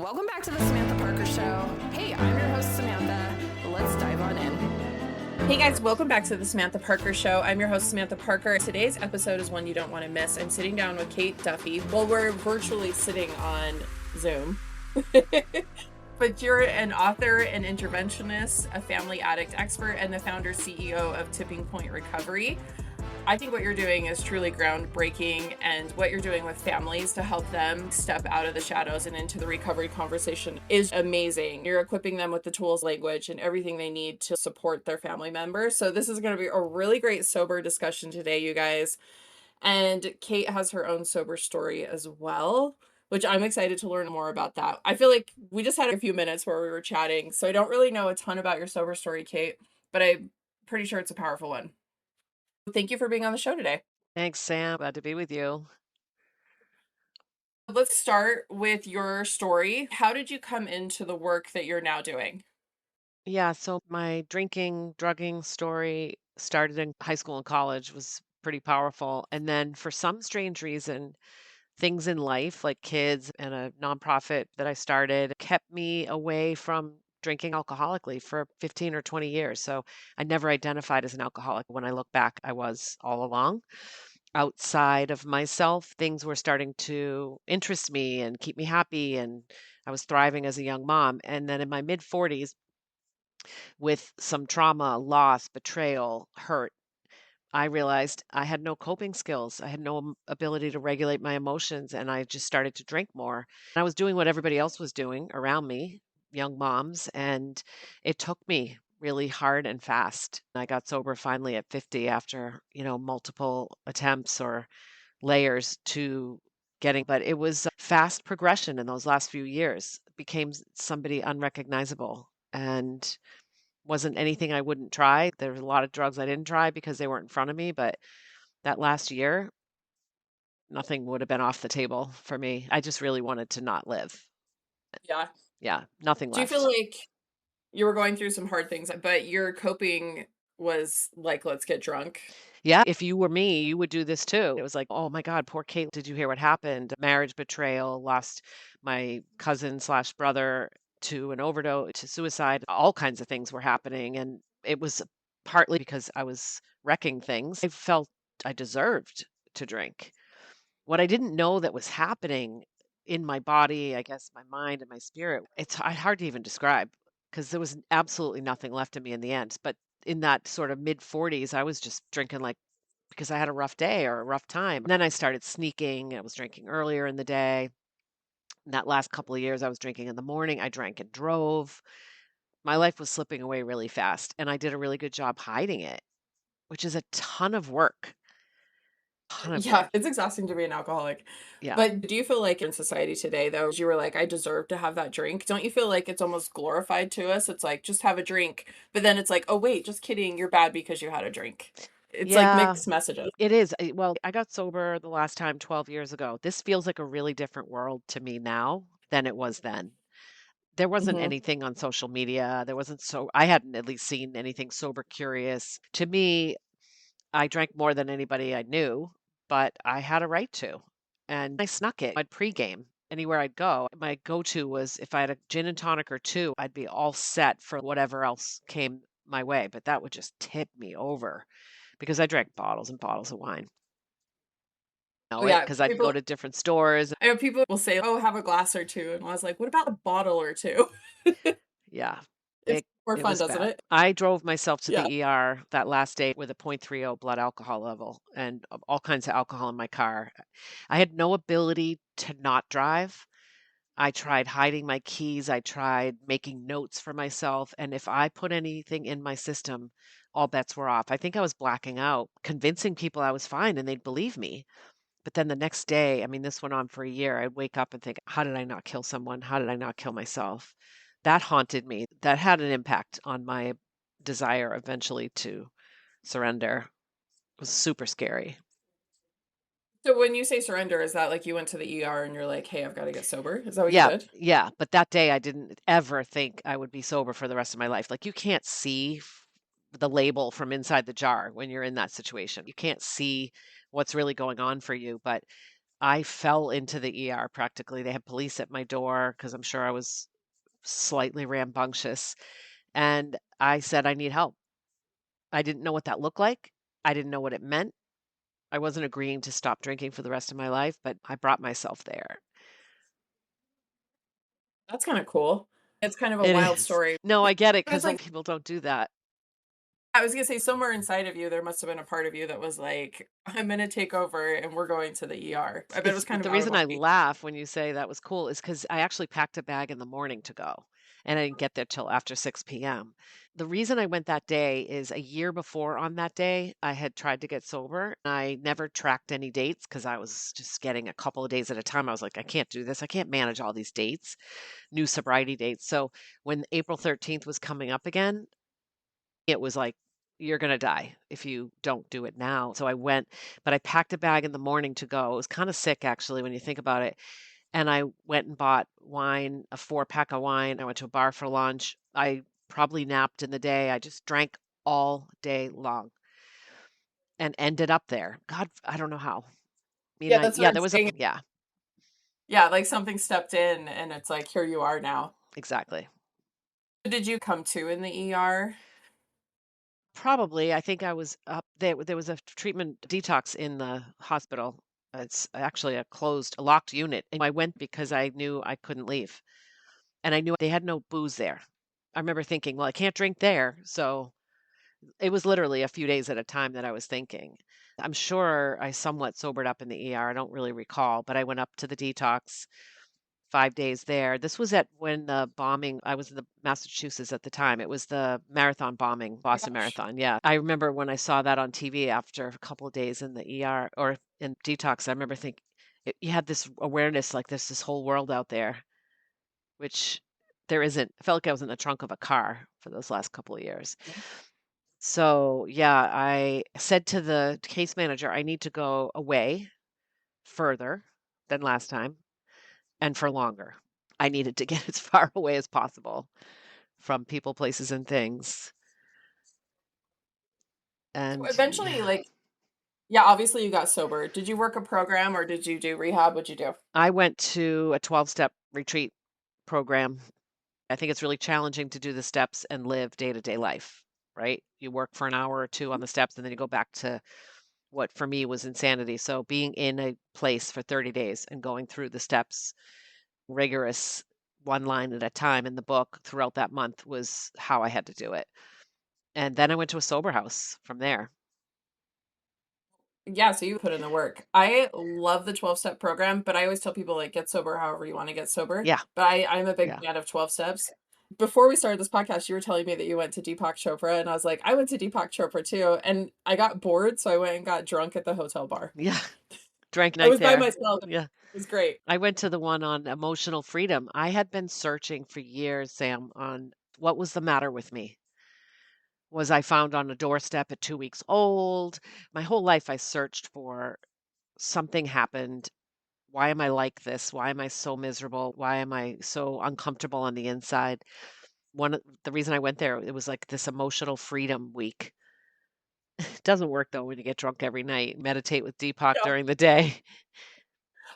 Welcome back to the Samantha Parker Show. Hey, I'm your host, Samantha. Let's dive on in. Hey guys, welcome back to the Samantha Parker Show. I'm your host, Samantha Parker. Today's episode is one you don't want to miss. I'm sitting down with Kate Duffy. Well, we're virtually sitting on Zoom. But you're an author, an interventionist, a family addict expert, and the founder CEO of Tipping Point Recovery. I think what you're doing is truly groundbreaking, and what you're doing with families to help them step out of the shadows and into the recovery conversation is amazing. You're equipping them with the tools, language, and everything they need to support their family members. So this is going to be a really great sober discussion today, you guys. And Kate has her own sober story as well, which I'm excited to learn more about that. I feel like we just had a few minutes where we were chatting, so I don't really know a ton about your sober story, Kate, but I'm pretty sure it's a powerful one. Thank you for being on the show today. Thanks, Sam. Glad to be with you. Let's start with your story. How did you come into the work that you're now doing? Yeah, so my drinking, drugging story started in high school and college, was pretty powerful. And then for some strange reason, things in life, like kids and a nonprofit that I started, kept me away from drinking alcoholically for 15 or 20 years. So I never identified as an alcoholic. When I look back, I was all along. Outside of myself, things were starting to interest me and keep me happy. And I was thriving as a young mom. And then in my mid 40s, with some trauma, loss, betrayal, hurt, I realized I had no coping skills. I had no ability to regulate my emotions, and I just started to drink more. I was doing what everybody else was doing around me, young moms, and it took me really hard and fast. I got sober finally at 50 after, multiple attempts or layers to getting, but it was a fast progression in those last few years. Became somebody unrecognizable and wasn't anything I wouldn't try. There was a lot of drugs I didn't try because they weren't in front of me, but that last year, nothing would have been off the table for me. I just really wanted to not live. Yeah. Yeah, nothing Do you feel left. like you were going through some hard things, but your coping was like, let's get drunk? Yeah, if you were me, you would do this too. It was like, oh my God, poor Kate. Did you hear what happened? Marriage betrayal, lost my cousin slash brother to an overdose, to suicide. All kinds of things were happening. And it was partly because I was wrecking things. I felt I deserved to drink. What I didn't know that was happening in my body, I guess my mind and my spirit, it's hard to even describe because there was absolutely nothing left of me in the end. But in that sort of mid 40s, I was just drinking like because I had a rough day or a rough time. And then I started sneaking. I was drinking earlier in the day. In that last couple of years, I was drinking in the morning. I drank and drove. My life was slipping away really fast. And I did a really good job hiding it, which is a ton of work. Ton of Yeah, work. it's exhausting to be an alcoholic. Yeah. But do you feel like in society today, though, you were like, I deserve to have that drink? Don't you feel like it's almost glorified to us? It's like, just have a drink. But then it's like, oh, wait, just kidding. You're bad because you had a drink. It's like Yeah, mixed messages. it is. Well, I got sober the last time 12 years ago. This feels like a really different world to me now than it was then. There wasn't Hmm. anything on social media. I hadn't at least seen anything sober curious. To me, I drank more than anybody I knew, but I had a right to. And I snuck it. I'd pregame anywhere I'd go. My go-to was if I had a gin and tonic or two, I'd be all set for whatever else came my way. But that would just tip me over because I drank bottles and bottles of wine. Oh, Know it yeah. because I'd go People, to different stores. I know people will say, oh, have a glass or two. And I was like, what about a bottle or two? Yeah, It's it more it fun, was doesn't bad. it? I drove myself to Yeah. the ER that last day with a 0.30 blood alcohol level and all kinds of alcohol in my car. I had no ability to not drive. I tried hiding my keys. I tried making notes for myself. And if I put anything in my system, all bets were off. I think I was blacking out, convincing people I was fine and they'd believe me. But then the next day, I mean, this went on for a year. I'd wake up and think, how did I not kill someone? How did I not kill myself? That haunted me. That had an impact on my desire eventually to surrender. It was super scary. So when you say surrender, is that like you went to the ER and you're like, hey, I've got to get sober? Is that what you Yeah, did? yeah. But that day, I didn't ever think I would be sober for the rest of my life. Like, you can't see the label from inside the jar when you're in that situation. You can't see what's really going on for you. But I fell into the ER practically. They had police at my door because I'm sure I was slightly rambunctious. And I said, I need help. I didn't know what that looked like. I didn't know what it meant. I wasn't agreeing to stop drinking for the rest of my life, but I brought myself there. That's kind of cool. It's kind of a It wild is. story. No, I get it But it's because like, people don't do that. I was gonna say, somewhere inside of you, there must have been a part of you that was like, I'm gonna take over and we're going to the ER. I bet it was It's kind of the out of reason I body. laugh when you say that was cool is because I actually packed a bag in the morning to go, and I didn't get there till after 6 p.m. The reason I went that day is a year before on that day, I had tried to get sober. I never tracked any dates because I was just getting a couple of days at a time. I was like, I can't do this. I can't manage all these dates, new sobriety dates. So when April 13th was coming up again, it was like, you're going to die if you don't do it now. So I went, but I packed a bag in the morning to go. It was kind of sick, actually, when you think about it. And I went and bought wine, a 4-pack of wine. I went to a bar for lunch. I probably napped in the day. I just drank all day long and ended up there. God, I don't know how. Yeah, that's what Yeah, I'm there was a, saying. yeah, Yeah, like something stepped in and it's like, here you are now. exactly. Did you come to in the ER? Probably. I think I was up there. There was a treatment detox in the hospital. It's actually a locked unit. And I went because I knew I couldn't leave. And I knew they had no booze there. I remember thinking, well, I can't drink there. So it was literally a few days at a time that I was thinking. I'm sure I somewhat sobered up in the ER. I don't really recall, but I went up to the detox 5 days there. This was at when the bombing, I was in the Massachusetts at the time. It was the marathon bombing, My Boston gosh. Marathon. Yeah. I remember when I saw that on TV after a couple of days in the ER or in detox, I remember thinking you had this awareness like there's this whole world out there, which there isn't. I felt like I was in the trunk of a car for those last couple of years. So, yeah, I said to the case manager, I need to go away further than last time and for longer. I needed to get as far away as possible from people, places, and things. So And eventually, yeah, like, yeah, obviously you got sober. Did you work a program or did you do rehab? What'd you do? I went to a 12-step retreat program. I think it's really challenging to do the steps and live day-to-day life, right? You work for an hour or two on the steps and then you go back to what for me was insanity. So being in a place for 30 days and going through the steps, rigorous, one line at a time in the book throughout that month was how I had to do it. And then I went to a sober house from there. Yeah, so you put in the work. I love the 12-step program, but I always tell people like get sober however you want to get sober. Yeah, But I'm a big yeah, fan of 12 steps. Before we started this podcast, you were telling me that you went to Deepak Chopra, and I was like, I went to Deepak Chopra too, and I got bored, so I went and got drunk at the hotel bar. yeah. Drank I night was by there. myself. Yeah. It was great. I went to the one on emotional freedom. I had been searching for years, Sam, on what was the matter with me. Was I found on a doorstep at 2 weeks old? My whole life I searched for something happened. Why am I like this? Why am I so miserable? Why am I so uncomfortable on the inside? The reason I went there, it was like this emotional freedom week. It doesn't work though when you get drunk every night, meditate with Deepak Yeah. during the day.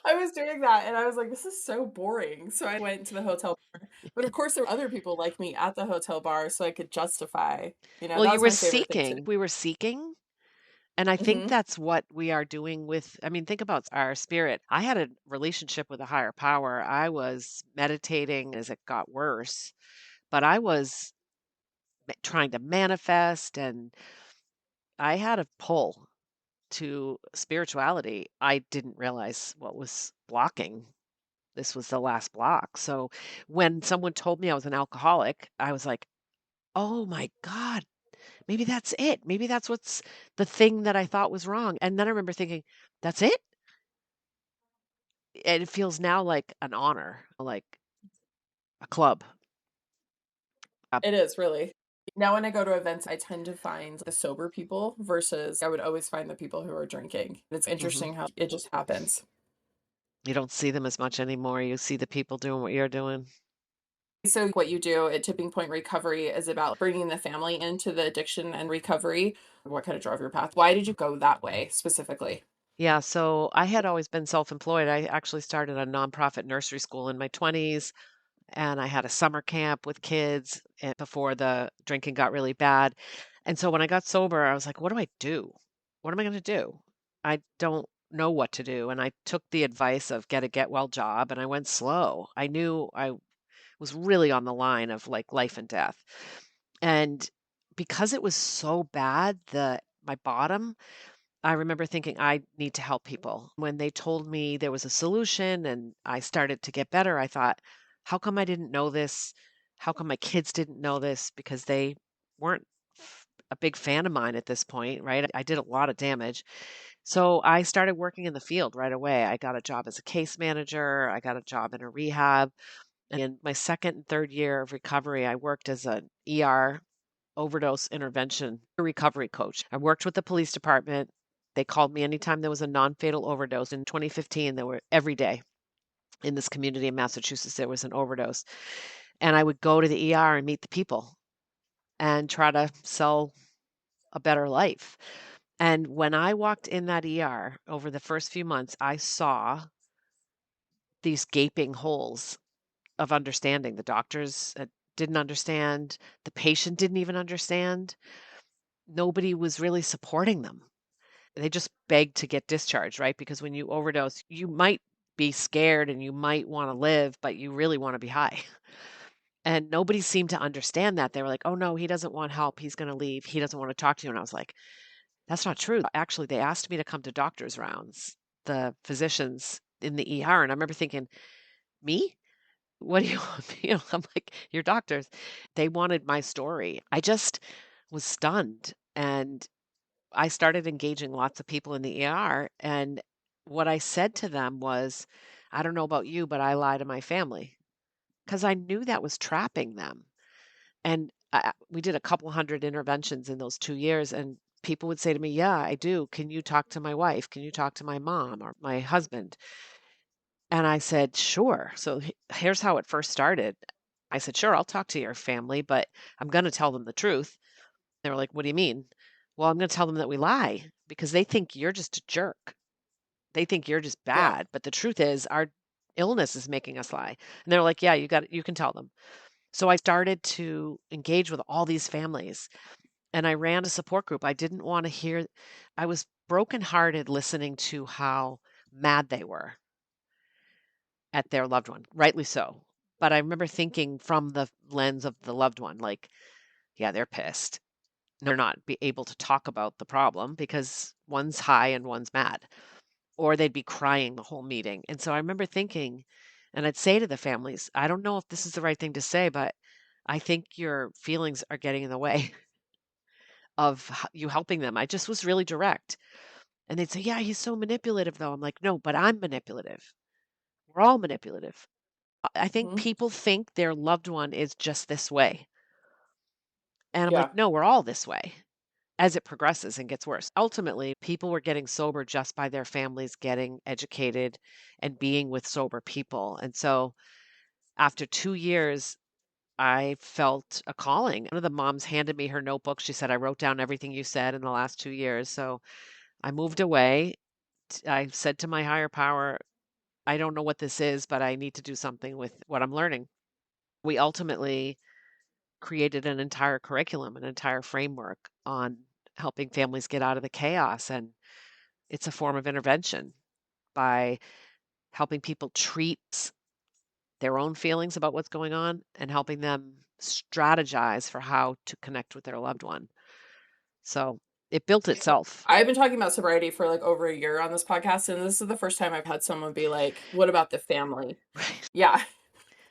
I was doing that and I was like, this is so boring. So I went to the hotel bar. But of course, there were other people like me at the hotel bar, so I could justify, Well, that you was were my favorite thing to do. seeking. We were seeking. And I think Hmm. that's what we are doing with, I mean, think about our spirit. I had a relationship with a higher power. I was meditating as it got worse, but I was trying to manifest and I had a pull to spirituality. I didn't realize what was blocking. This was the last block. So when someone told me I was an alcoholic, I was like, oh my God, maybe that's it. Maybe that's what's the thing that I thought was wrong. And then I remember thinking, that's it? And it feels now like an honor, like a club. It is really. Now, when I go to events, I tend to find the sober people versus I would always find the people who are drinking. It's Mhm. interesting how it just happens. You don't see them as much anymore. You see the people doing what you're doing. So, what you do at Tipping Point Recovery is about bringing the family into the addiction and recovery. What kind of drove your path? Why did you go that way specifically? Yeah, so I had always been self-employed. I actually started a nonprofit nursery school in my 20s, and I had a summer camp with kids before the drinking got really bad. And so when I got sober, I was like, what do I do? What am I going to do? I don't know what to do. And I took the advice of get a get well job and I went slow. I knew I was really on the line of like life and death. And because it was so bad, my bottom, I remember thinking, I need to help people. When they told me there was a solution and I started to get better, I thought, how come I didn't know this? How come my kids didn't know this? Because they weren't a big fan of mine at this point, right? I did a lot of damage. So I started working in the field right away. I got a job as a case manager, I got a job in a rehab. And in my second and third year of recovery, I worked as an ER overdose intervention recovery coach. I worked with the police department. They called me anytime there was a non-fatal overdose. In 2015, there were every day in this community in Massachusetts, there was an overdose. And I would go to the ER and meet the people and try to sell a better life. And when I walked in that ER over the first few months, I saw these gaping holes of understanding. The doctors didn't understand, the patient didn't even understand. Nobody was really supporting them. They just begged to get discharged, right? Because when you overdose, you might be scared and you might want to live, but you really want to be high. And nobody seemed to understand that. They were like, oh no, he doesn't want help. He's going to leave. He doesn't want to talk to you. And I was like, that's not true. Actually, they asked me to come to doctor's rounds, the physicians in the ER. And I remember thinking, me? What do you want me? I'm like, your doctors. They wanted my story. I just was stunned. And I started engaging lots of people in the ER. And what I said to them was, I don't know about you, but I lie to my family because I knew that was trapping them. And we did a couple hundred interventions in those 2 years. And people would say to me, yeah, I do. Can you talk to my wife? Can you talk to my mom or my husband? And I said, sure. So here's how it first started. I said, sure, I'll talk to your family, but I'm going to tell them the truth. They were like, what do you mean? Well, I'm going to tell them that we lie because they think you're just a jerk. They think you're just Yeah. bad. But the truth is, our illness is making us lie. And they're like, yeah, you can tell them. So I started to engage with all these families and I ran a support group. I didn't want to hear, I was brokenhearted listening to how mad they were at their loved one, rightly so. But I remember thinking from the lens of the loved one, like, yeah, they're pissed. They're not be able to talk about the problem because one's high and one's mad, or they'd be crying the whole meeting. And so I remember thinking, and I'd say to the families, I don't know if this is the right thing to say, but I think your feelings are getting in the way of you helping them. I just was really direct. And they'd say, yeah, he's so manipulative, though. I'm like, no, but I'm manipulative. We're all manipulative. I think Hmm. people think their loved one is just this way. And I'm like, Yeah. no, we're all this way as it progresses and gets worse. Ultimately, people were getting sober just by their families getting educated and being with sober people. And so after 2 years, I felt a calling. One of the moms handed me her notebook. She said, I wrote down everything you said in the last 2 years. So I moved away. I said to my higher power, I don't know what this is, but I need to do something with what I'm learning. We ultimately created an entire curriculum, an entire framework on helping families get out of the chaos. And it's a form of intervention by helping people treat their own feelings about what's going on and helping them strategize for how to connect with their loved one. So it built itself. I've been talking about sobriety for like over a year on this podcast, and this is the first time I've had someone be like, what about the family? Right. Yeah. Yeah,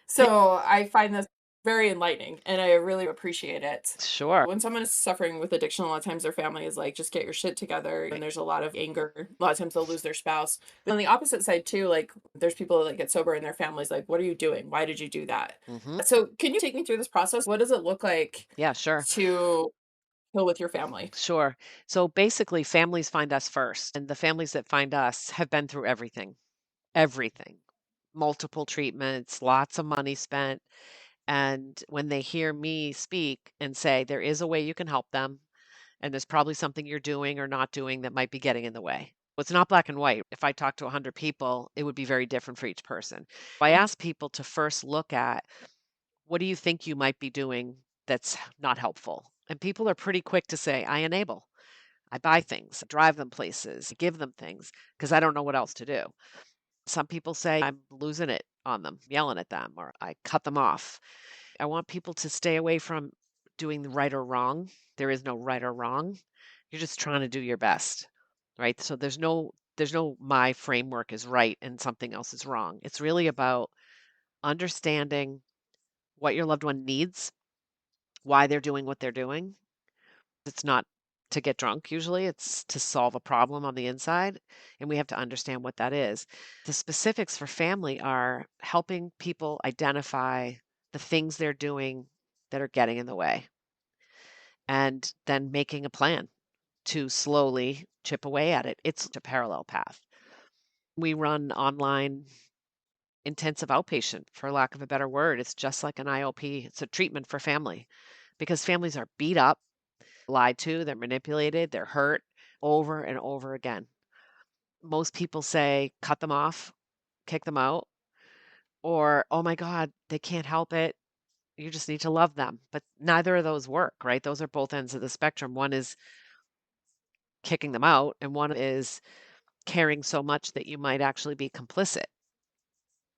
So I find this very enlightening and I really appreciate it. sure. When someone is suffering with addiction, a lot of times their family is like, just get your shit together. And there's a lot of anger. A lot of times they'll lose their spouse. But on the opposite side, too, like there's people that get sober and their families like, what are you doing? Why did you do that? Hmm. So can you take me through this process? What does it look like Yeah, sure. to heal with your family? Sure. So basically, families find us first, and the families that find us have been through everything, everything, multiple treatments, lots of money spent. And when they hear me speak and say, there is a way you can help them, and there's probably something you're doing or not doing that might be getting in the way. It's not black and white. If I talk to 100 people, it would be very different for each person. I ask people to first look at, what do you think you might be doing that's not helpful? And people are pretty quick to say, I enable. I buy things, drive them places, give them things because I don't know what else to do. Some people say I'm losing it on them, yelling at them, or I cut them off. I want people to stay away from doing the right or wrong. There is no right or wrong. You're just trying to do your best, right? So there's no my framework is right and something else is wrong. It's really about understanding what your loved one needs, why they're doing what they're doing. It's not to get drunk usually, it's to solve a problem on the inside, and we have to understand what that is. The specifics for family are helping people identify the things they're doing that are getting in the way, and then making a plan to slowly chip away at it. It's a parallel path. We run online intensive outpatient, for lack of a better word. It's just like an IOP. It's a treatment for family because families are beat up, lied to, they're manipulated, they're hurt over and over again. Most people say, cut them off, kick them out, or, oh my God, they can't help it. You just need to love them. But neither of those work, right? Those are both ends of the spectrum. One is kicking them out, and one is caring so much that you might actually be complicit.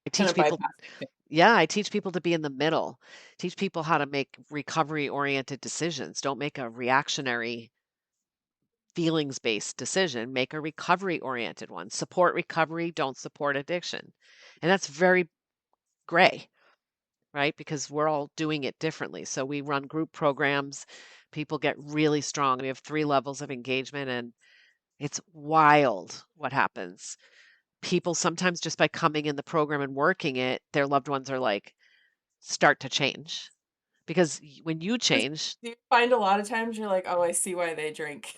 I Kind teach of people, bypassing. yeah, I teach people to be in the middle, teach people how to make recovery-oriented decisions. Don't make a reactionary feelings-based decision, make a recovery-oriented one. Support recovery, don't support addiction. And that's very gray, right? Because we're all doing it differently. So we run group programs, people get really strong. We have 3 levels of engagement, and it's wild what happens. People sometimes just by coming in the program and working it, their loved ones are like, start to change. Because when you change, Do you find a lot of times you're like, oh, I see why they drink?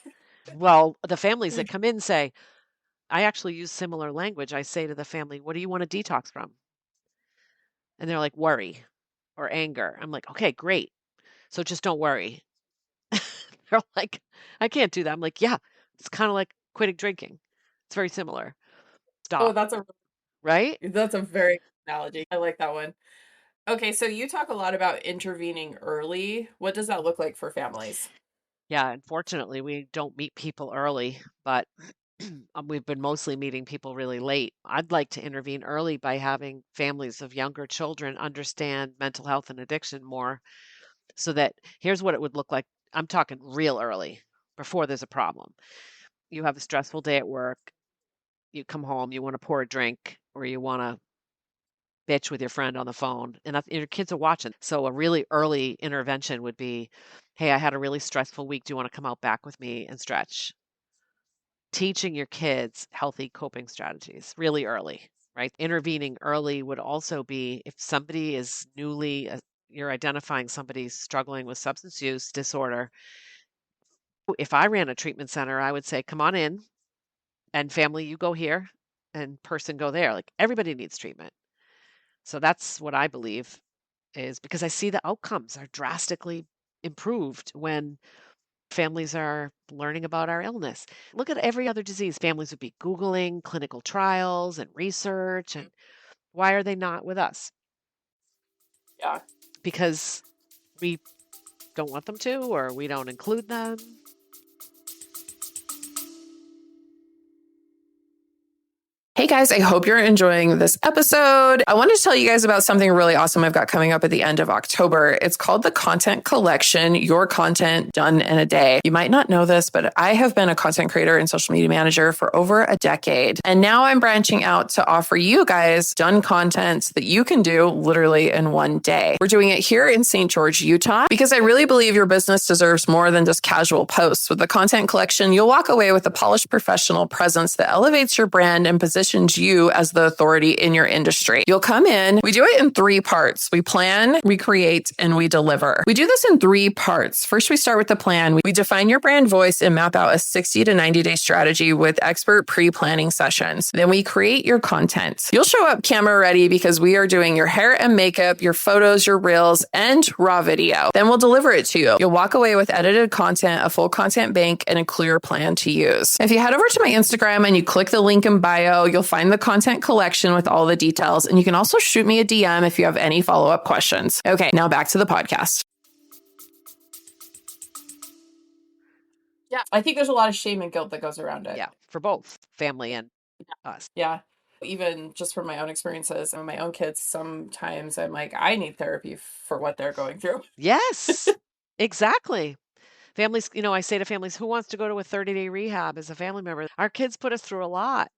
well, the families that come in say, I actually use similar language. I say to the family, what do you want to detox from? And they're like, worry or anger. I'm like, okay, great. So just don't worry. They're like, I can't do that. I'm like, yeah, it's kind of like quitting drinking. It's very similar. Oh, Stop, that's a right? very good analogy. I like that one. Okay, so you talk a lot about intervening early. What does that look like for families? Yeah, unfortunately, we don't meet people early, but we've been mostly meeting people really late. I'd like to intervene early by having families of younger children understand mental health and addiction more so that here's what it would look like. I'm talking real early before there's a problem. You have a stressful day at work, you come home, you want to pour a drink or you want to bitch with your friend on the phone, and your kids are watching. So a really early intervention would be, hey, I had a really stressful week. Do you want to come out back with me and stretch? Teaching your kids healthy coping strategies really early, right? Intervening early would also be if somebody is you're identifying somebody struggling with substance use disorder. If I ran a treatment center, I would say, come on in, and family, you go here, and person go there. Like everybody needs treatment. So that's what I believe is because I see the outcomes are drastically improved when families are learning about our illness. Look at every other disease. Families would be Googling clinical trials and research. And why are they not with us? Yeah. Because we don't want them to, or we don't include them. Hey guys, I hope you're enjoying this episode. I wanted to tell you guys about something really awesome I've got coming up at the end of October. It's called the Content Collection, Your Content Done in a Day. You might not know this, but I have been a content creator and social media manager for over a decade. And now I'm branching out to offer you guys done content that you can do literally in one day. We're doing it here in St. George, Utah, because I really believe your business deserves more than just casual posts. With the Content Collection, you'll walk away with a polished professional presence that elevates your brand and positions positions you as the authority in your industry. You'll come in, we do it in 3 parts. We plan, we create, and we deliver. We do this in 3 parts. First, we start with the plan. We define your brand voice and map out a 60 to 90 day strategy with expert pre-planning sessions. Then we create your content. You'll show up camera ready because we are doing your hair and makeup, your photos, your reels, and raw video. Then we'll deliver it to you. You'll walk away with edited content, a full content bank, and a clear plan to use. If you head over to my Instagram and you click the link in bio, you'll find the content collection with all the details. And you can also shoot me a DM if you have any follow-up questions. Okay, now back to the podcast. Yeah, I think there's a lot of shame and guilt that goes around it. Yeah, for both family and us. Yeah. Even just from my own experiences and my own kids, sometimes I'm like, I need therapy for what they're going through. Yes, exactly. Families, I say to families, who wants to go to a 30-day rehab as a family member? Our kids put us through a lot,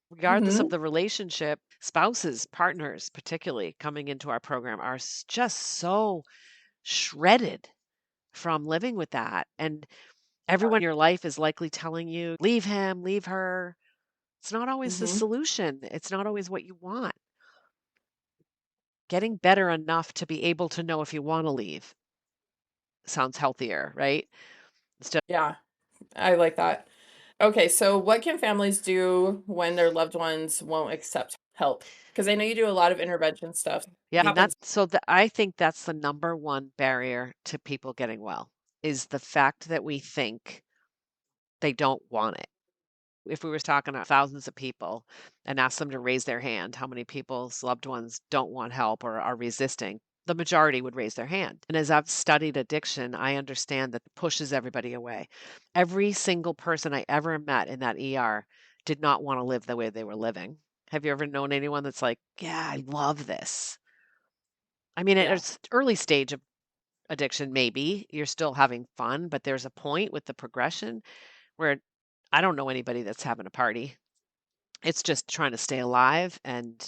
regardless of the relationship. Spouses, partners, particularly coming into our program, are just so shredded from living with that. And everyone in your life is likely telling you, leave him, leave her. It's not always the solution. It's not always what you want. Getting better enough to be able to know if you want to leave sounds healthier, right? Yeah, I like that. Okay, so what can families do when their loved ones won't accept help? Because I know you do a lot of intervention stuff. Yeah, Happens. I think that's the number one barrier to people getting well, is the fact that we think they don't want it. If we were talking to thousands of people and asked them to raise their hand, how many people's loved ones don't want help or are resisting, the majority would raise their hand. And as I've studied addiction, I understand that it pushes everybody away. Every single person I ever met in that ER did not want to live the way they were living. Have you ever known anyone that's like, yeah, I love this? I mean, Yeah. it's early stage of addiction, maybe you're still having fun, but there's a point with the progression where I don't know anybody that's having a party. It's just trying to stay alive and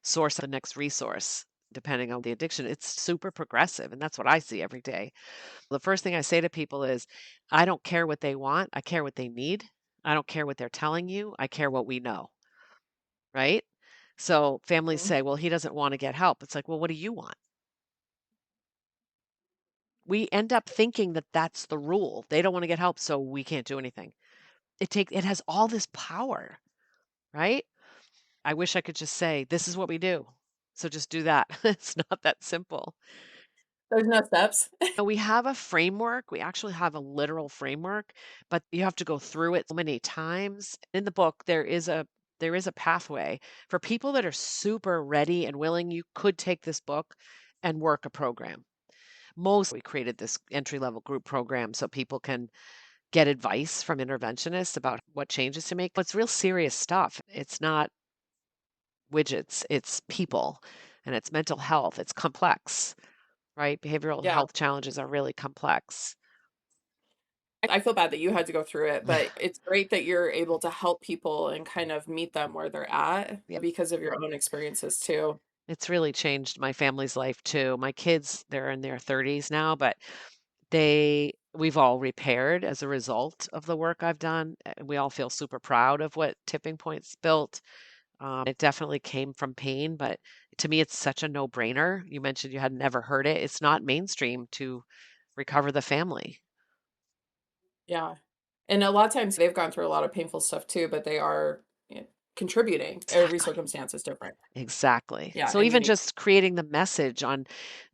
source the next resource, depending on the addiction. It's super progressive, and that's what I see every day. The first thing I say to people is, I don't care what they want, I care what they need. I don't care what they're telling you, I care what we know, right? So families say, well, he doesn't want to get help. It's like, well, what do you want? We end up thinking that that's the rule. They don't want to get help, so we can't do anything. It has all this power, right? I wish I could just say, this is what we do. So just do that. It's not that simple. There's no steps. We have a framework. We actually have a literal framework, but you have to go through it so many times. In the book, there is a pathway for people that are super ready and willing. You could take this book and work a program. We created this entry-level group program so people can get advice from interventionists about what changes to make. But it's real serious stuff. It's not widgets, it's people, and it's mental health. It's complex, right? Behavioral Yeah. health challenges are really complex. I feel bad that you had to go through it, but it's great that you're able to help people and kind of meet them where they're at Yeah. because of your own experiences too. It's really changed my family's life too. My kids, they're in their 30s now, but we've all repaired as a result of the work I've done. We all feel super proud of what Tipping Point's built. It definitely came from pain, but to me, it's such a no-brainer. You mentioned you had never heard it. It's not mainstream to recover the family. Yeah. And a lot of times they've gone through a lot of painful stuff too, but they are, contributing. Every Exactly. circumstance is different. Exactly. Yeah, So and even unique. just creating the message on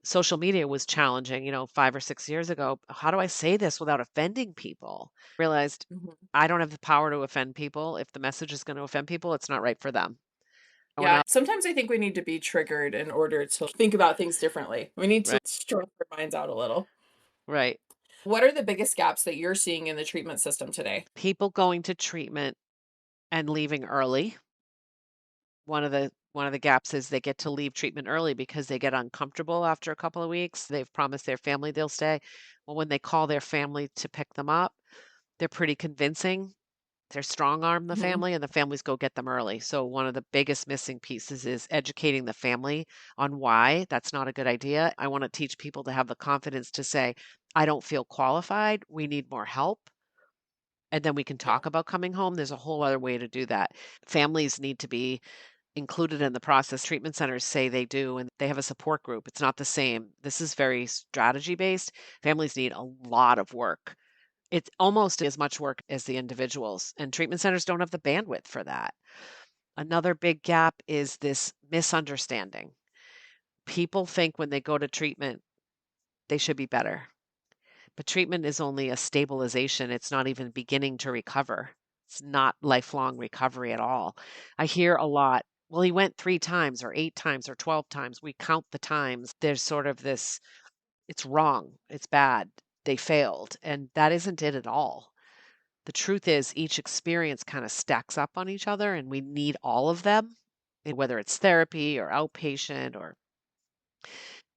social media was challenging, 5 or 6 years ago. How do I say this without offending people? Realized Mhm. I don't have the power to offend people. If the message is going to offend people, it's not right for them. Yeah, sometimes I think we need to be triggered in order to think about things differently. We need to Right. stretch our minds out a little. Right. What are the biggest gaps that you're seeing in the treatment system today? People going to treatment and leaving early. One of the gaps is they get to leave treatment early because they get uncomfortable after a couple of weeks. They've promised their family they'll stay. Well, when they call their family to pick them up, they're pretty convincing. They're strong arm the Mhm. family and the families go get them early. So one of the biggest missing pieces is educating the family on why that's not a good idea. I want to teach people to have the confidence to say, I don't feel qualified. We need more help. and then we can Yeah. talk about coming home. There's a whole other way to do that. Families need to be included in the process. Treatment centers say they do, and they have a support group. It's not the same. This is very strategy based. Families need a lot of work. It's almost as much work as the individuals, and treatment centers don't have the bandwidth for that. Another big gap is this misunderstanding. People think when they go to treatment, they should be better. But treatment is only a stabilization. It's not even beginning to recover. It's not lifelong recovery at all. I hear a lot, well, he went 3 times or 8 times or 12 times. We count the times. There's sort of this, it's wrong, it's bad, they failed. And that isn't it at all. The truth is, each experience kind of stacks up on each other, and we need all of them, and whether it's therapy or outpatient or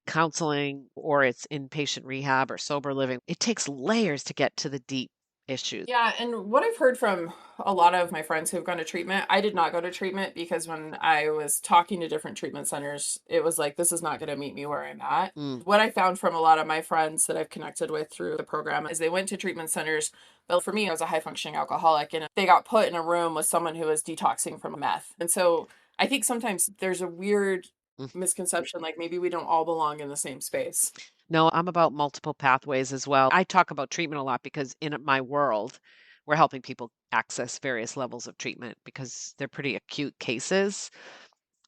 counseling or it's inpatient rehab or sober living. It takes layers to get to the deep issues. Yeah, and what I've heard from a lot of my friends who've gone to treatment, I did not go to treatment because when I was talking to different treatment centers, it was like, this is not going to meet me where I'm at. Mm. What I found from a lot of my friends that I've connected with through the program is they went to treatment centers. But for me, I was a high functioning alcoholic, and they got put in a room with someone who was detoxing from meth. And so I think sometimes there's a weird Mm. misconception, like maybe we don't all belong in the same space. No, I'm about multiple pathways as well. I talk about treatment a lot because in my world, we're helping people access various levels of treatment because they're pretty acute cases,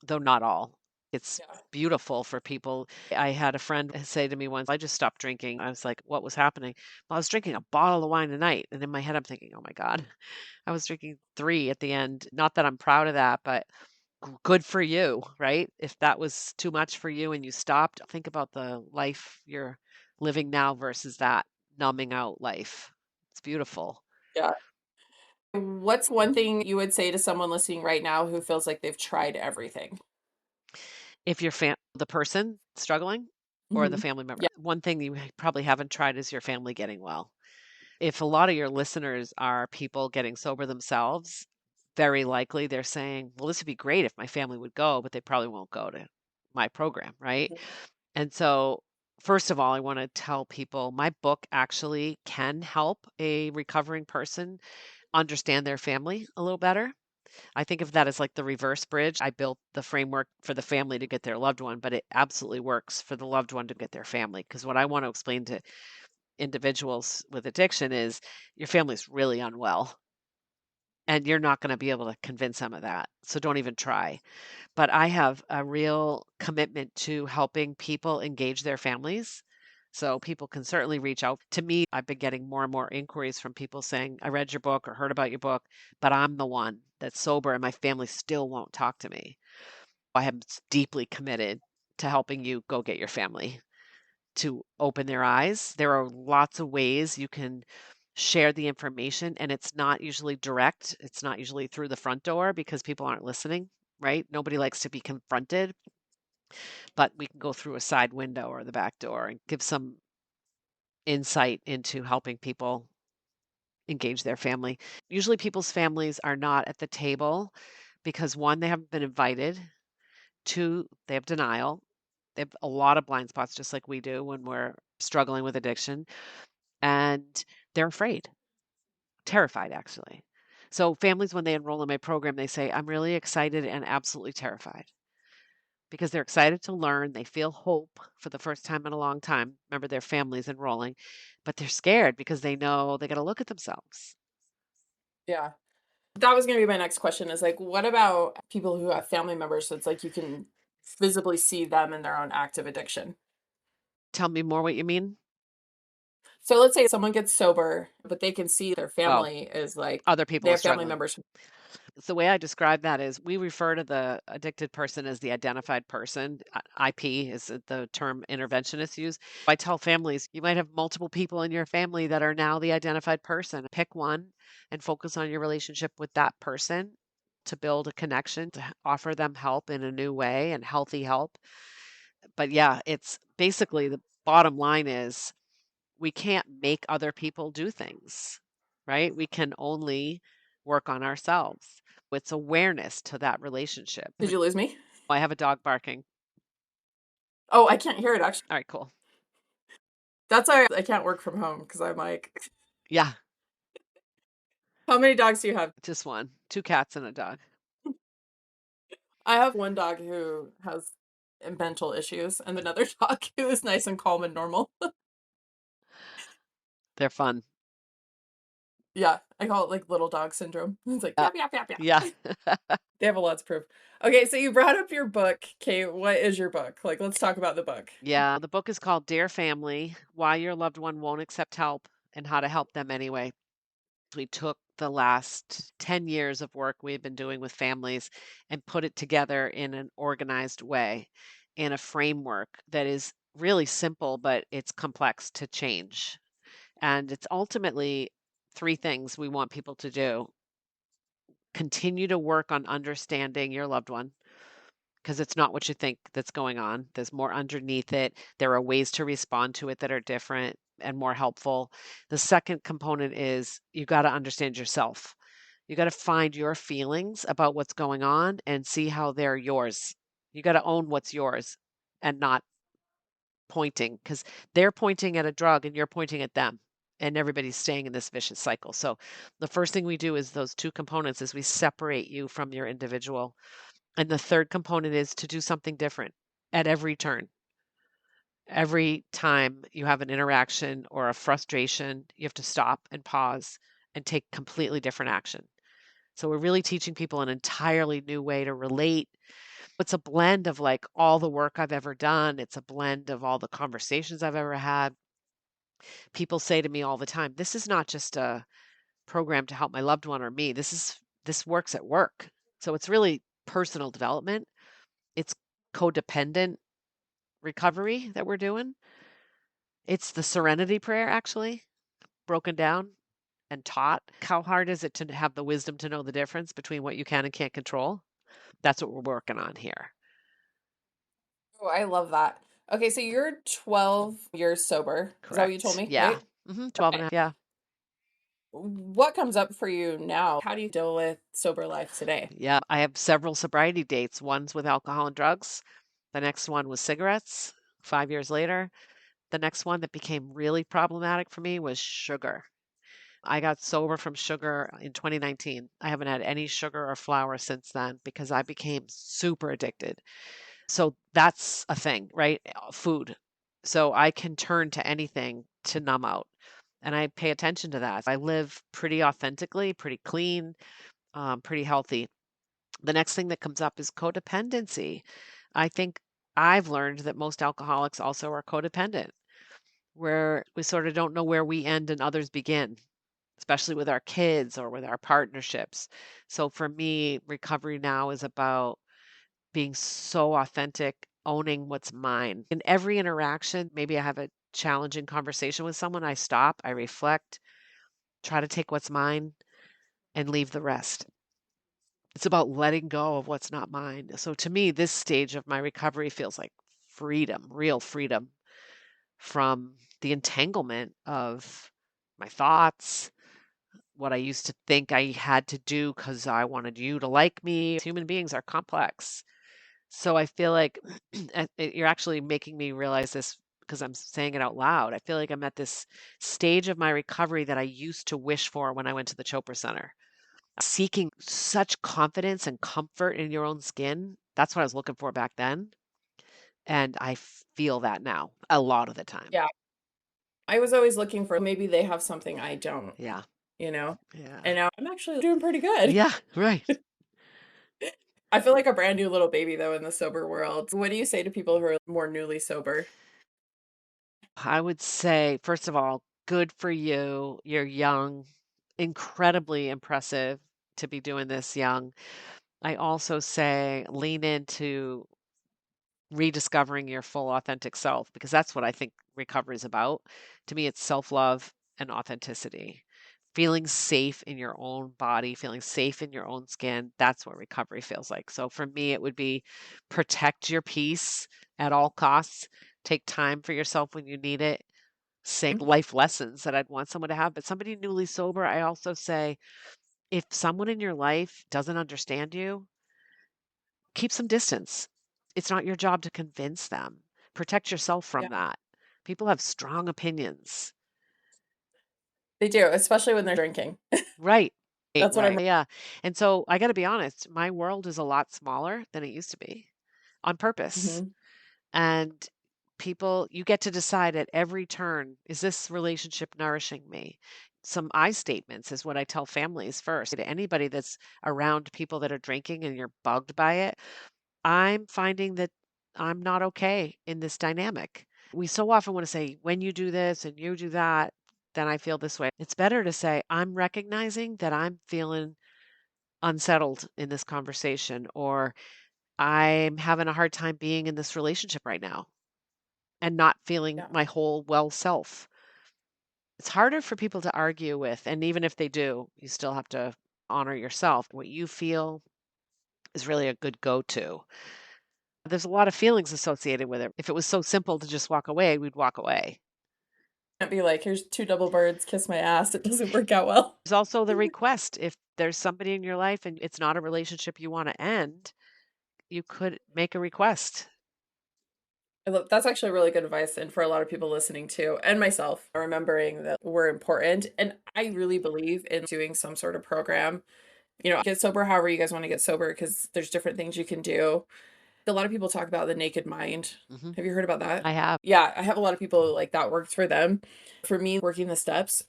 though not all. It's Yeah. beautiful for people. I had a friend say to me once, I just stopped drinking. I was like, what was happening? Well, I was drinking a bottle of wine a night. And in my head, I'm thinking, oh my God, I was drinking 3 at the end. Not that I'm proud of that, but good for you, right? If that was too much for you and you stopped, think about the life you're living now versus that numbing out life. It's beautiful. Yeah. What's one thing you would say to someone listening right now who feels like they've tried everything? If you're the person struggling or the Mhm. family member, Yeah. one thing you probably haven't tried is your family getting well. If a lot of your listeners are people getting sober themselves, very likely they're saying, well, this would be great if my family would go, but they probably won't go to my program, right? Mhm. And so, first of all, I want to tell people my book actually can help a recovering person understand their family a little better. I think of that as like the reverse bridge. I built the framework for the family to get their loved one, but it absolutely works for the loved one to get their family. Because what I want to explain to individuals with addiction is your family's really unwell and you're not going to be able to convince them of that. So don't even try. But I have a real commitment to helping people engage their families. So people can certainly reach out to me. I've been getting more and more inquiries from people saying, I read your book or heard about your book, but I'm the one that's sober and my family still won't talk to me. I am deeply committed to helping you go get your family to open their eyes. There are lots of ways you can share the information, and it's not usually direct. It's not usually through the front door because people aren't listening, right? Nobody likes to be confronted, but we can go through a side window or the back door and give some insight into helping people engage their family. Usually, people's families are not at the table because one, they haven't been invited, two, they have denial. They have a lot of blind spots, just like we do when we're struggling with addiction, and they're afraid, terrified, actually. So, families, when they enroll in my program, they say, I'm really excited and absolutely terrified because they're excited to learn. They feel hope for the first time in a long time. Remember, their family's enrolling, but they're scared because they know they got to look at themselves. Yeah. That was going to be my next question is like, what about people who have family members? So it's like you can visibly see them in their own active addiction. Tell me more what you mean. So let's say someone gets sober, but they can see their Oh, family is like, other they people are have family struggling. members. The way I describe that is we refer to the addicted person as the identified person. IP is the term interventionists use. I tell families you might have multiple people in your family that are now the identified person. Pick one and focus on your relationship with that person to build a connection, to offer them help in a new way and healthy help. But yeah, it's basically the bottom line is we can't make other people do things, right? We can only work on ourselves. It's awareness to that relationship. Did you lose me? I have a dog barking. Oh, I can't hear it actually. All right, cool. That's why I can't work from home because I'm like, Yeah. How many dogs do you have? Just one, 2 cats and a dog. I have one dog who has mental issues and another dog who is nice and calm and normal. They're fun. Yeah, I call it like little dog syndrome. It's like Yeah. yap yap yap Yeah. yap. They have a lot to prove. Okay, so you brought up your book, Kate. What is your book? Like, let's talk about the book. Yeah, the book is called Dear Family: Why Your Loved One Won't Accept Help and How to Help Them Anyway. We took the last 10 years of work we've been doing with families and put it together in an organized way, in a framework that is really simple, but it's complex to change. And it's ultimately 3 things we want people to do. Continue to work on understanding your loved one, because it's not what you think that's going on. There's more underneath it. There are ways to respond to it that are different and more helpful. The second component is you got to understand yourself. You got to find your feelings about what's going on and see how they're yours. You got to own what's yours and not pointing, because they're pointing at a drug and you're pointing at them. And everybody's staying in this vicious cycle. So the first thing we do is those two components is we separate you from your individual. And the third component is to do something different at every turn. Every time you have an interaction or a frustration, you have to stop and pause and take completely different action. So we're really teaching people an entirely new way to relate. It's a blend of like all the work I've ever done. It's a blend of all the conversations I've ever had. People say to me all the time, this is not just a program to help my loved one or me. This works at work. So it's really personal development. It's codependent recovery that we're doing. It's the serenity prayer, actually, broken down and taught. How hard is it to have the wisdom to know the difference between what you can and can't control? That's what we're working on here. Oh, I love that. Okay, so you're 12 years sober. Is that what you told Correct. me, Yeah. right? 12 and a Okay. half. Yeah. What comes up for you now? How do you deal with sober life today? Yeah. I have several sobriety dates. One's with alcohol and drugs. The next one was cigarettes 5 years later. The next one that became really problematic for me was sugar. I got sober from sugar in 2019. I haven't had any sugar or flour since then because I became super addicted. So that's a thing, right? Food. So I can turn to anything to numb out. And I pay attention to that. I live pretty authentically, pretty clean, pretty healthy. The next thing that comes up is codependency. I think I've learned that most alcoholics also are codependent, where we sort of don't know where we end and others begin, especially with our kids or with our partnerships. So for me, recovery now is about being so authentic, owning what's mine. In every interaction, maybe I have a challenging conversation with someone, I stop, I reflect, try to take what's mine and leave the rest. It's about letting go of what's not mine. So to me, this stage of my recovery feels like freedom, real freedom from the entanglement of my thoughts, what I used to think I had to do because I wanted you to like me. Human beings are complex. So I feel like you're actually making me realize this because I'm saying it out loud. I feel like I'm at this stage of my recovery that I used to wish for when I went to the Chopra Center. Seeking such confidence and comfort in your own skin. That's what I was looking for back then. And I feel that now a lot of the time. Yeah, I was always looking for maybe they have something I don't, Yeah. you know? Yeah. And now I'm actually doing pretty good. Yeah. Right. I feel like a brand new little baby though in the sober world. What do you say to people who are more newly sober? I would say, first of all, good for you. You're young, incredibly impressive to be doing this young. I also say lean into rediscovering your full authentic self because that's what I think recovery is about. To me, it's self love and authenticity. Feeling safe in your own body, feeling safe in your own skin. That's what recovery feels like. So for me, it would be protect your peace at all costs. Take time for yourself when you need it. Say life lessons that I'd want someone to have. But somebody newly sober, I also say if someone in your life doesn't understand you, keep some distance. It's not your job to convince them. Protect yourself Yeah, from that. People have strong opinions. they do, especially when they're drinking. Right. That's what I'm. Yeah. And so I got to be honest, my world is a lot smaller than it used to be on purpose. Mhm. And people, you get to decide at every turn, is this relationship nourishing me? Some I statements is what I tell families first. To anybody that's around people that are drinking and you're bugged by it, I'm finding that I'm not okay in this dynamic. We so often want to say, when you do this and you do that, then I feel this way. It's better to say, I'm recognizing that I'm feeling unsettled in this conversation, or I'm having a hard time being in this relationship right now and not feeling Yeah. my whole well self. It's harder for people to argue with. And even if they do, you still have to honor yourself. What you feel is really a good go to. There's a lot of feelings associated with it. If it was so simple to just walk away, we'd walk away. Can't be like, here's two double birds, kiss my ass. It doesn't work out well. There's also the request if there's somebody in your life and it's not a relationship you want to end, you could make a request. That's actually really good advice, and for a lot of people listening too, and myself, remembering that we're important. And I really believe in doing some sort of program. Get sober however you guys want to get sober, because there's different things you can do. A lot of people talk about the naked mind. Hmm. Have you heard about that? I have. Yeah, I have a lot of people like that works for them. For me, working the steps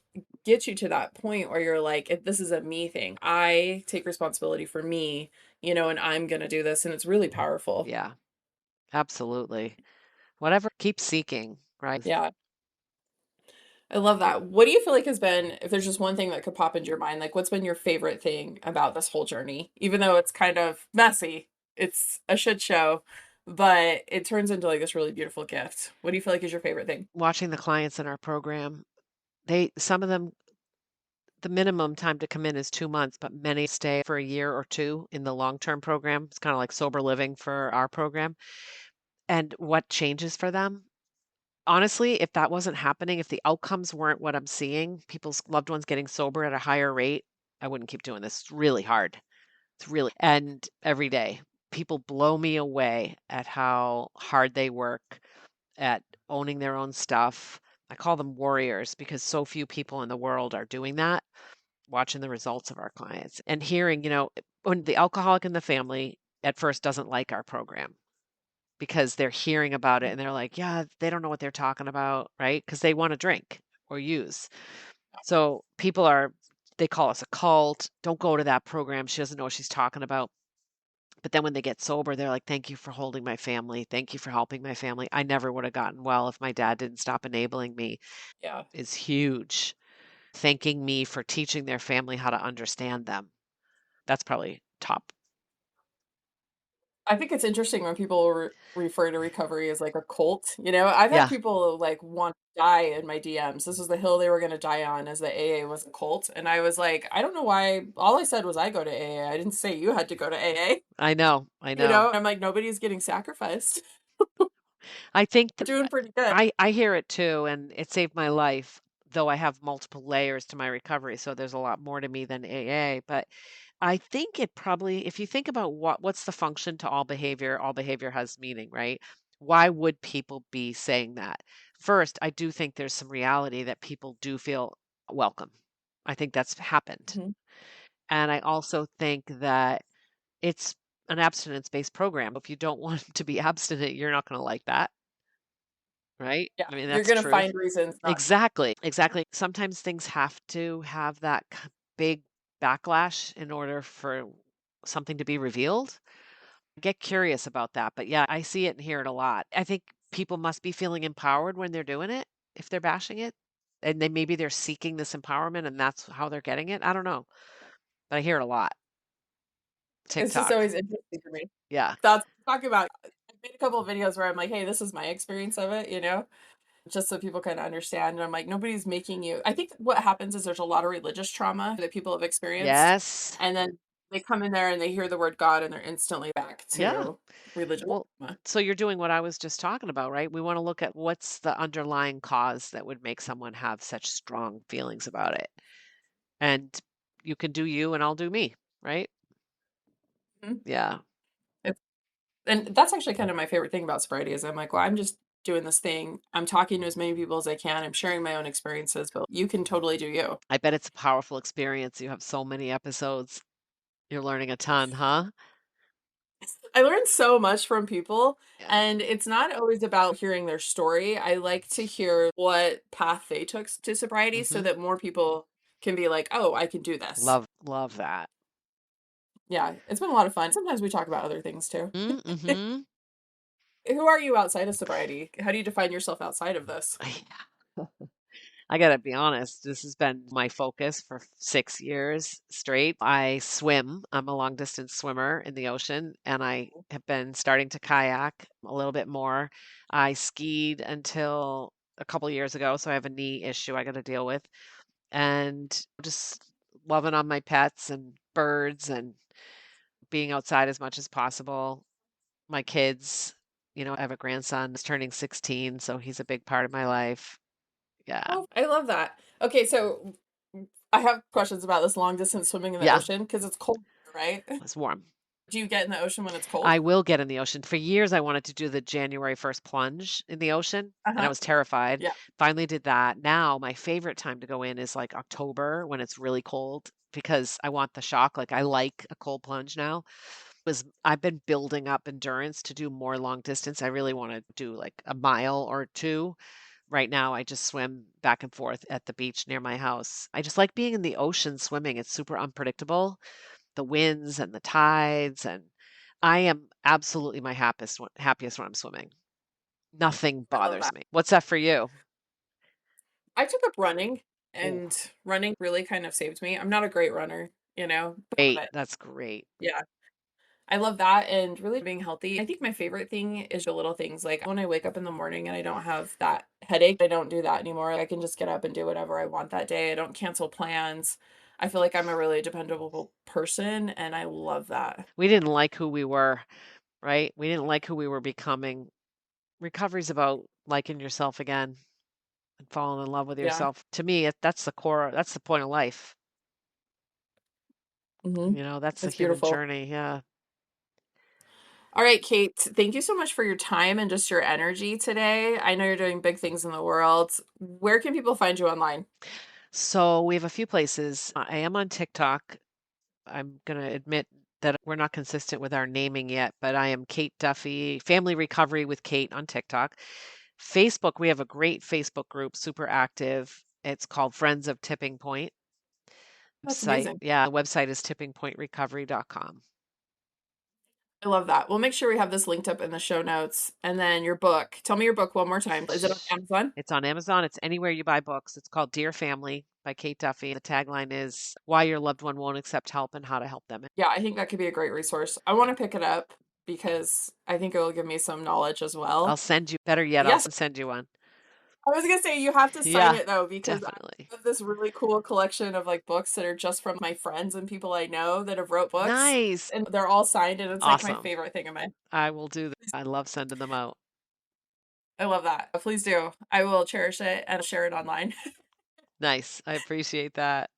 gets you to that point where you're like, if this is a me thing, I take responsibility for me, and I'm going to do this. And it's really powerful. Yeah, absolutely. Whatever, keep seeking, right? Yeah. I love that. What do you feel like has been, if there's just one thing that could pop into your mind, like what's been your favorite thing about this whole journey? Even though it's kind of messy, it's a shit show, but it turns into like this really beautiful gift. What do you feel like is your favorite thing? Watching the clients in our program, some of them, the minimum time to come in is 2 months, but many stay for a year or two in the long-term program. It's kind of like sober living for our program. And what changes for them? Honestly, if that wasn't happening, if the outcomes weren't what I'm seeing, people's loved ones getting sober at a higher rate, I wouldn't keep doing this. It's really hard. It's really, and every day, people blow me away at how hard they work at owning their own stuff. I call them warriors because so few people in the world are doing that. Watching the results of our clients and hearing, when the alcoholic in the family at first doesn't like our program because they're hearing about it and they're like, yeah, they don't know what they're talking about, right? Because they want to drink or use. So they call us a cult. Don't go to that program. She doesn't know what she's talking about. But then when they get sober, they're like, thank you for holding my family. Thank you for helping my family. I never would have gotten well if my dad didn't stop enabling me. Yeah. Is huge. Thanking me for teaching their family how to understand them. That's probably top. I think it's interesting when people refer to recovery as like a cult. I've had Yeah, people like want to die in my DMs. This was the hill they were going to die on, as the AA was a cult. And I was like, I don't know why. All I said was I go to AA. I didn't say you had to go to AA. I know. I know. I'm like, nobody's getting sacrificed. I think We're doing pretty good. I hear it too, and it saved my life, though I have multiple layers to my recovery, so there's a lot more to me than AA. But I think it probably, if you think about what's the function to all behavior has meaning, right? Why would people be saying that? First, I do think there's some reality that people do feel welcome. I think that's happened. Mhm. And I also think that it's an abstinence-based program. If you don't want to be abstinent, you're not going to like that, right? Yeah. I mean, You're that's going to truth. find reasons not. Exactly, exactly. Sometimes things have to have that big backlash in order for something to be revealed. Get curious about that. But yeah, I see it and hear it a lot. I think people must be feeling empowered when they're doing it, if they're bashing it. And maybe they're seeking this empowerment and that's how they're getting it. I don't know. But I hear it a lot. It's just TikTok. always interesting for me. Yeah. That's talking about. I've made a couple of videos where I'm like, hey, this is my experience of it, just so people kind of understand. And I'm like, nobody's making you. I think what happens is there's a lot of religious trauma that people have experienced. Yes. And then they come in there and they hear the word God and they're instantly back Yeah. to religious Well, trauma. so you're doing what I was just talking about, right? We want to look at what's the underlying cause that would make someone have such strong feelings about it. And you can do you and I'll do me, right? Mhm. Yeah. It's, and that's actually kind of my favorite thing about sobriety is I'm like, well, I'm just doing this thing. I'm talking to as many people as I can. I'm sharing my own experiences, but you can totally do you. I bet it's a powerful experience. You have so many episodes. You're learning a ton, huh? I learned so much from people, Yeah. and it's not always about hearing their story. I like to hear what path they took to sobriety so Mm-hmm. that more people can be like, oh, I can do this. Love that. Yeah, it's been a lot of fun. Sometimes we talk about other things too. Mm-hmm. Who are you outside of sobriety? How do you define yourself outside of this? I gotta be honest, this has been my focus for 6 years straight. I swim. I'm a long distance swimmer in the ocean, and I have been starting to kayak a little bit more. I skied until a couple years ago, so I have a knee issue I got to deal with, and just loving on my pets and birds and being outside as much as possible. My kids, I have a grandson who's turning 16, so he's a big part of my life. Yeah. Oh, I love that. Okay, so I have questions about this long distance swimming in the Yeah, ocean because it's cold, right? it's warm. Do you get in the ocean when it's cold? I will get in the ocean. For years, I wanted to do the January 1st plunge in the ocean, and I Uh-huh. was terrified. Yeah. Finally did that. Now, my favorite time to go in is like October when it's really cold because I want the shock. Like I like a cold plunge now. I've been building up endurance to do more long distance. I really want to do like a mile or two. Right now, I just swim back and forth at the beach near my house. I just like being in the ocean swimming. It's super unpredictable, the winds and the tides, and I am absolutely my happiest when I'm swimming. Nothing I love bothers that. me. What's that for you? I took up running, Ooh, and running really kind of saved me. I'm not a great runner, but I love great. it. That's great. Yeah. I love that and really being healthy. I think my favorite thing is the little things. Like when I wake up in the morning and I don't have that headache, I don't do that anymore. I can just get up and do whatever I want that day. I don't cancel plans. I feel like I'm a really dependable person and I love that. We didn't like who we were, right? We didn't like who we were becoming. Recovery's about liking yourself again and falling in love with Yeah. yourself. To me, that's the core, that's the point of life. Hmm. That's the It's human beautiful. journey. Yeah. All right, Kate, thank you so much for your time and just your energy today. I know you're doing big things in the world. Where can people find you online? So we have a few places. I am on TikTok. I'm going to admit that we're not consistent with our naming yet, but I am Kate Duffy, Family Recovery with Kate on TikTok. Facebook, we have a great Facebook group, super active. It's called Friends of Tipping Point. That's amazing. The website is tippingpointrecovery.com. I love that. We'll make sure we have this linked up in the show notes. And then your book. Tell me your book one more time. Is it on Amazon? It's on Amazon. It's anywhere you buy books. It's called Dear Family by Kate Duffy. The tagline is Why Your Loved One Won't Accept Help and How to Help Them. Yeah, I think that could be a great resource. I want to pick it up because I think it will give me some knowledge as I'll well. send you, better yet, I'll Yes, send you one. I was gonna say you have to sign Yeah, it though because I definitely. have this really cool collection of like books that are just from my friends and people I know that have wrote books, Nice. and they're all signed, and it's like my Awesome. favorite thing of mine. I will do that. I love sending them out. I love that. Please do. I will cherish it and share it online. Nice. I appreciate that.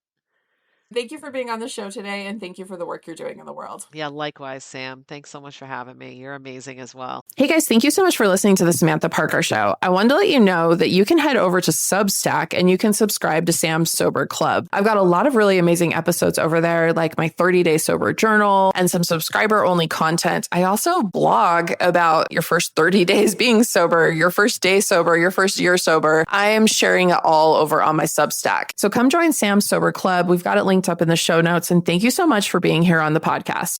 Thank you for being on the show today, and thank you for the work you're doing in the world. Yeah, likewise, Sam. Thanks so much for having me. You're amazing as well. Hey guys, thank you so much for listening to the Samantha Parker Show. I wanted to let you know that you can head over to Substack and you can subscribe to Sam's Sober Club. I've got a lot of really amazing episodes over there, like my 30-day sober journal and some subscriber-only content. I also blog about your first 30 days being sober, your first day sober, your first year sober. I am sharing it all over on my Substack. So come join Sam's Sober Club. We've got it linked up in the show notes. And thank you so much for being here on the podcast.